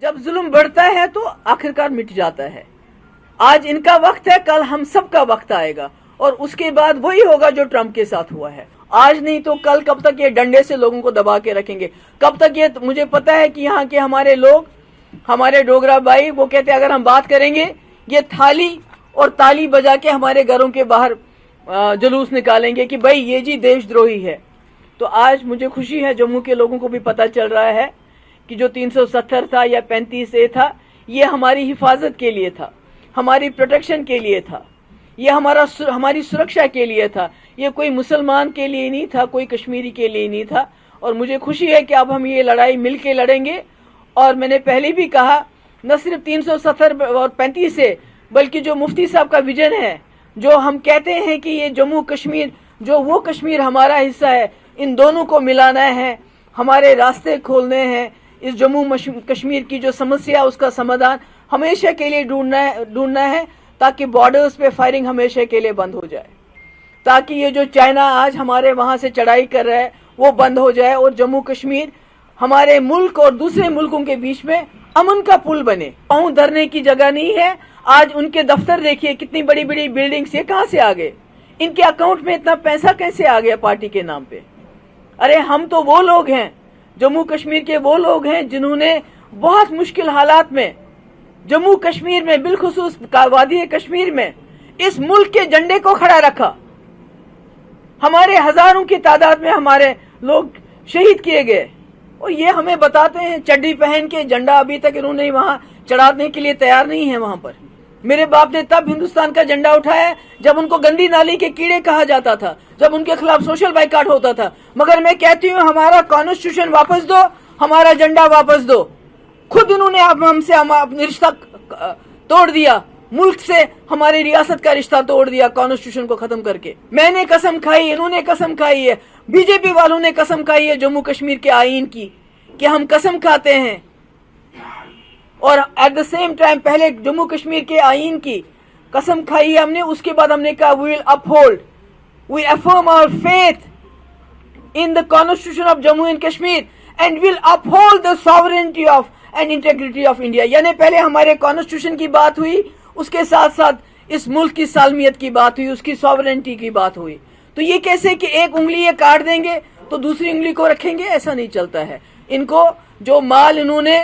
जब जुल्म बढ़ता है तो आखिरकार मिट जाता है। आज इनका वक्त है, कल हम सबका वक्त आएगा और उसके बाद वही होगा जो ट्रंप के साथ हुआ है। आज नहीं तो कल, कब तक ये डंडे से लोगों को दबा के रखेंगे? कब तक ये? मुझे पता है कि यहाँ के हमारे लोग, हमारे डोगरा भाई, वो कहते हैं अगर हम बात करेंगे ये थाली और ताली बजा के हमारे घरों के बाहर जुलूस निकालेंगे कि भाई ये जी देशद्रोही है। तो आज मुझे खुशी है, जम्मू के लोगों को भी पता चल रहा है कि जो 370 था या 35A था, ये हमारी हिफाजत के लिए था, हमारी प्रोटेक्शन के लिए था, ये हमारी सुरक्षा के लिए था। ये कोई मुसलमान के लिए नहीं था, कोई कश्मीरी के लिए नहीं था। और मुझे खुशी है कि अब हम ये लड़ाई मिल के लड़ेंगे। और मैंने पहले भी कहा, न सिर्फ 370 और 35A, बल्कि जो मुफ्ती साहब का विजन है, जो हम कहते हैं कि ये जम्मू कश्मीर, जो वो कश्मीर हमारा हिस्सा है, इन दोनों को मिलाना है, हमारे रास्ते खोलने हैं। इस जम्मू कश्मीर की जो समस्या, उसका समाधान हमेशा के लिए ढूंढना है, ताकि बॉर्डर्स पे फायरिंग हमेशा के लिए बंद हो जाए, ताकि ये जो चाइना आज हमारे वहां से चढ़ाई कर रहा है वो बंद हो जाए और जम्मू कश्मीर हमारे मुल्क और दूसरे मुल्कों के बीच में अमन का पुल बने। पांव धरने की जगह नहीं है। आज उनके दफ्तर देखिए, कितनी बड़ी बड़ी बिल्डिंग्स, ये कहां से आ गए? इनके अकाउंट में इतना पैसा कैसे आ गया पार्टी के नाम पे? अरे हम तो वो लोग हैं, जम्मू कश्मीर के वो लोग हैं जिन्होंने बहुत मुश्किल हालात में जम्मू कश्मीर में, बिलखुसूस वादी कश्मीर में, इस मुल्क के झंडे को खड़ा रखा। हमारे हजारों की तादाद में हमारे लोग शहीद किए गए और ये हमें बताते हैं चड्डी पहन के, झंडा अभी तक इन्होंने वहां चढ़ाने के लिए तैयार नहीं है। वहां पर मेरे बाप ने तब हिंदुस्तान का झंडा उठाया जब उनको गंदी नाली के कीड़े कहा जाता था, जब उनके खिलाफ सोशल बाइकाट होता था। मगर मैं कहती हूँ, हमारा कॉन्स्टिट्यूशन वापस दो, हमारा झंडा वापस दो। खुद इन्होंने हमसे अपना रिश्ता तोड़ दिया, मुल्क से हमारी रियासत का रिश्ता तोड़ दिया कॉन्स्टिट्यूशन को खत्म करके। मैंने कसम खाई, इन्होंने कसम खाई है, बीजेपी वालों ने कसम खाई है जम्मू कश्मीर के आईन की, कि हम कसम खाते हैं। और एट द सेम टाइम पहले जम्मू कश्मीर के आईन की कसम खाई है हमने, उसके बाद हमने कहा we will uphold, we affirm our faith in the constitution of Jammu and Kashmir and will uphold the sovereignty of and integrity of India. यानी पहले हमारे कॉन्स्टिट्यूशन की बात हुई, उसके साथ साथ इस मुल्क की सालमियत की बात हुई, उसकी सॉवरेनिटी की बात हुई। तो ये कैसे कि एक उंगली ये काट देंगे तो दूसरी उंगली को रखेंगे? ऐसा नहीं चलता है। इनको जो माल इन्होंने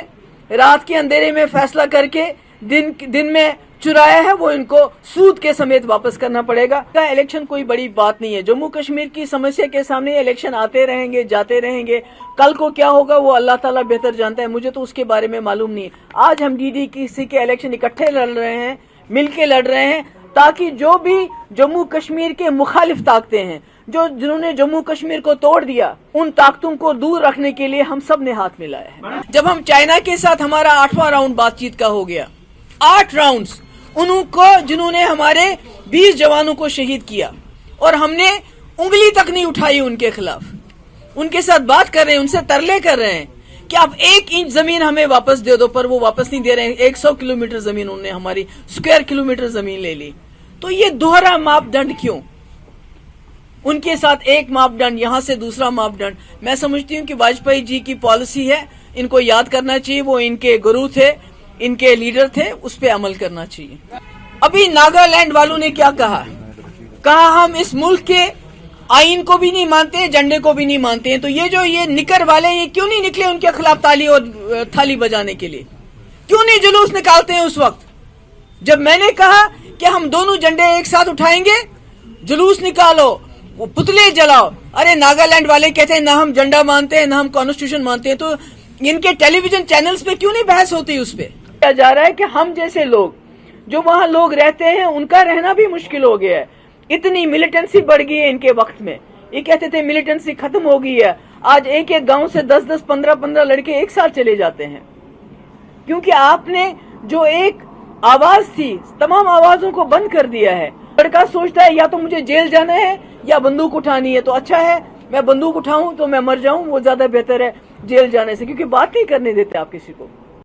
रात के अंधेरे में फैसला करके दिन में चुराया है, वो इनको सूद के समेत वापस करना पड़ेगा। इलेक्शन कोई बड़ी बात नहीं है। जम्मू कश्मीर की समस्या के सामने इलेक्शन आते रहेंगे, जाते रहेंगे। कल को क्या होगा वो अल्लाह ताला बेहतर जानता है, मुझे तो उसके बारे में मालूम नहीं है। आज हम DDC के इलेक्शन इकट्ठे लड़ रहे हैं, मिलके लड़ रहे हैं, ताकि जो भी जम्मू कश्मीर के मुखालिफ ताकतें हैं, जिन्होंने जम्मू कश्मीर को तोड़ दिया, उन ताकतों को दूर रखने के लिए हम सब ने हाथ मिलाया है। जब हम चाइना के साथ हमारा 8वां राउंड बातचीत का हो गया, 8 राउंड्स उनको, जिन्होंने हमारे 20 जवानों को शहीद किया, और हमने उंगली तक नहीं उठाई उनके खिलाफ। उनके साथ बात कर रहे हैं, उनसे तरले कर रहे हैं कि आप 1 इंच जमीन हमें वापस दे दो, पर वो वापस नहीं दे रहे हैं। 100 किलोमीटर जमीन उन्होंने हमारी स्क्वायर किलोमीटर जमीन ले ली। तो ये दोहरा मापदंड क्यों? उनके साथ एक मापदंड, यहां से दूसरा मापदंड। मैं समझती हूँ कि वाजपेयी जी की पॉलिसी है, इनको याद करना चाहिए। वो इनके गुरु थे, इनके लीडर थे, उस पर अमल करना चाहिए। अभी नागालैंड वालों ने क्या कहा हम इस मुल्क के आईन को भी नहीं मानते, झंडे को भी नहीं मानते हैं। तो ये निकर वाले, ये क्यों नहीं निकले उनके खिलाफ ताली और थाली बजाने के लिए? क्यों नहीं जुलूस निकालते हैं उस वक्त जब मैंने कहा कि हम दोनों झंडे एक साथ उठाएंगे, जुलूस निकालो, वो पुतले जलाओ? अरे नागालैंड वाले कहते हैं ना हम झंडा मानते हैं, ना हम कॉन्स्टिट्यूशन मानते हैं। तो इनके टेलीविजन चैनल्स पे क्यों नहीं बहस होती उस पे? किया जा रहा है कि हम जैसे लोग, जो वहां लोग रहते हैं, उनका रहना भी मुश्किल हो गया है। इतनी मिलिटेंसी बढ़ गई है इनके वक्त में। ये कहते थे मिलिटेंसी खत्म हो गई है। आज एक एक गांव से 10-10, 15-15 लड़के एक साथ चले जाते हैं, क्योंकि आपने जो एक आवाज थी, तमाम आवाजों को बंद कर दिया है। लड़का सोचता है या तो मुझे जेल जाना है या बंदूक उठानी है। तो अच्छा है मैं बंदूक उठाऊं तो मैं मर जाऊं, वो ज्यादा बेहतर है जेल जाने से, क्योंकि बात नहीं करने देते आप किसी को।